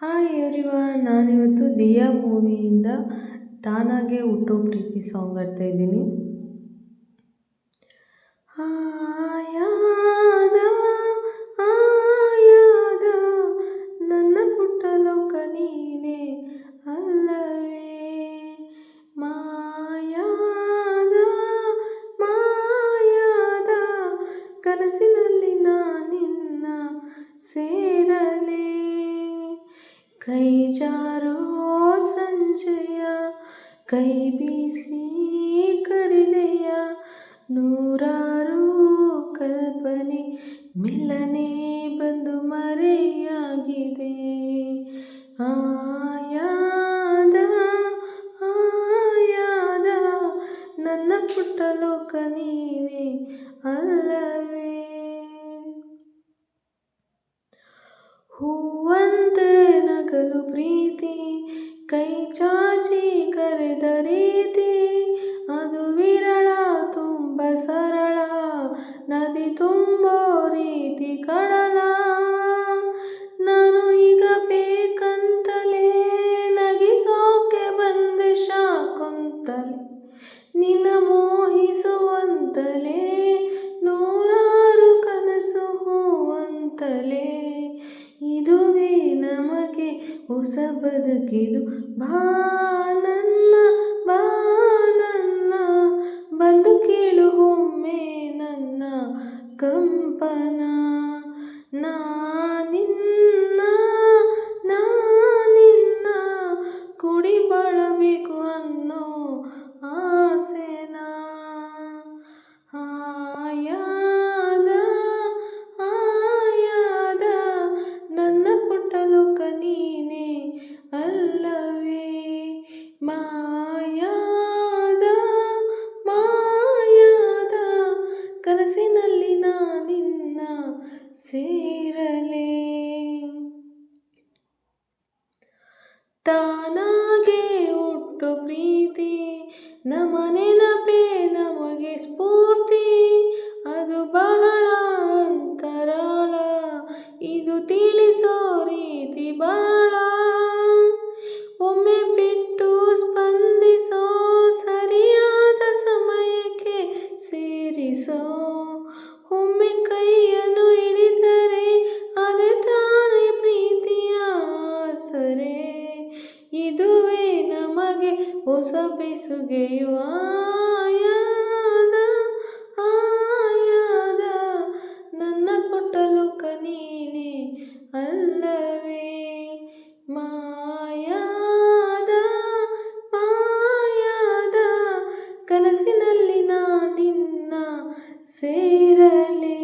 Hi everyone, ನಾನಿವತ್ತು ದಿಯಾ ಮೂವಿಯಿಂದ ತಾನಾಗೆ ಹುಟ್ಟೋ ಪ್ರೀತಿ ಸಾಂಗ್ ಆಡ್ತಾ ಇದ್ದೀನಿ. ಆಯಾದ ಆಯಾದ ನನ್ನ ಪುಟ್ಟ ಲೋಕ ನೀನೆ ಅಲ್ಲವೇ, ಮಾಯಾದ ಮಾಯಾದ ಕನಸಿನಲ್ಲಿ ನಾನಿನ್ನ ಸೇರಲೇ, ಕೈ ಜಾರೋ ಸಂಜೆಯ ಕೈ ಬೀಸಿ ಕರೆದೆಯ, ನೂರಾರು ಕಲ್ಪನೆ ಮೆಲ್ಲನೆ ಬಂದು ಮರೆಯಾಗಿದೆ. ಆಯಾದ ಆಯಾದ ನನ್ನ ಪುಟ್ಟ ಲೋಕ ನೀನೆ ಅಲ್ಲವೇ, ಹೂವಂತೆ ನಗಲು ಪ್ರೀತಿ ಕೈ ಚಾಚಿ ಕರೆದ ರೀತಿ, ಅದು ವಿರಳ ತುಂಬ ಸರಳ ನದಿ ತುಂಬೋ ರೀತಿ ಕಡಲ. ನಾನು ಈಗ ಬೇಕಂತಲೇ ನಗಿಸೋಕೆ ಬಂದೆ ಶಾಕುಂತಲೆ, ನಿನ್ನ ಮೋಹಿಸುವಂತಲೇ ನೂರಾರು ಕನಸು ಹೂವಂತಲೇ, ಇದುವೇ ನಮಗೆ ಹೊಸ ಬದುಕಿದು, ಬಾ ನನ್ನ ಬಂದು ಕೇಳು ಒಮ್ಮೆ ನನ್ನ ಕಂಪನ. ನಾನಿನ್ನ ಕುಡಿ ಬಾಳಬೇಕು ಅನ್ನೋ ಆಸೆನ. ಆಯಾದ ಆಯಾದ ನನ್ನ ಪುಟ್ಟ ಲೋಕ ನೀನೆ ಅಲ್ಲವೇ, ಮಾಯಾದ ಮಾಯಾದ ಕನಸಿನಲ್ಲಿ ನಾನಿನ್ನ ಸೇರಲೇ, ತಾನಾಗೆ ಹುಟ್ಟೋ ಪ್ರೀತಿ ನಮ್ಮ ನೆನಪೇ ನಮಗೆ ಸ್ಫೂರ್ತಿ, ಅದು ಬಹಳ ಅಂತರಾಳ ಇದು ತಿಳಿಸೋ ರೀತಿ ಬಹಳ. ಒಮ್ಮೆ ಬಿಟ್ಟು ಸ್ಪಂದಿಸೋ, ಸರಿಯಾದ ಸಮಯಕ್ಕೆ ಸೇರಿಸೋ, ಒಮ್ಮೆ ಕೈಯನ್ನು ಹಿಡಿದರೆ ಅದೇ ತಾನೇ ಪ್ರೀತಿಯ ಆಸರೆ, ಇದುವೇ ನಮಗೆ ಹೊಸ ಬೆಸುಗೆಯು. ಆಯಾದ ಆಯಾದ ನನ್ನ ಪುಟ್ಟ ಲೋಕ ನೀನೆ ಅಲ್ಲವೇ, ಮಾಯಾದ ಮಾಯಾದ ಕನಸಿನಲ್ಲಿ ನಾನಿನ್ನ ಸೇರಲೇ,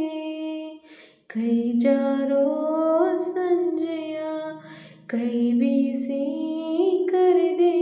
ಕೈ ಜಾರೋ ಸಂಜೆಯ ಕೈ ಬೀಸಿ ಕರೆದೆ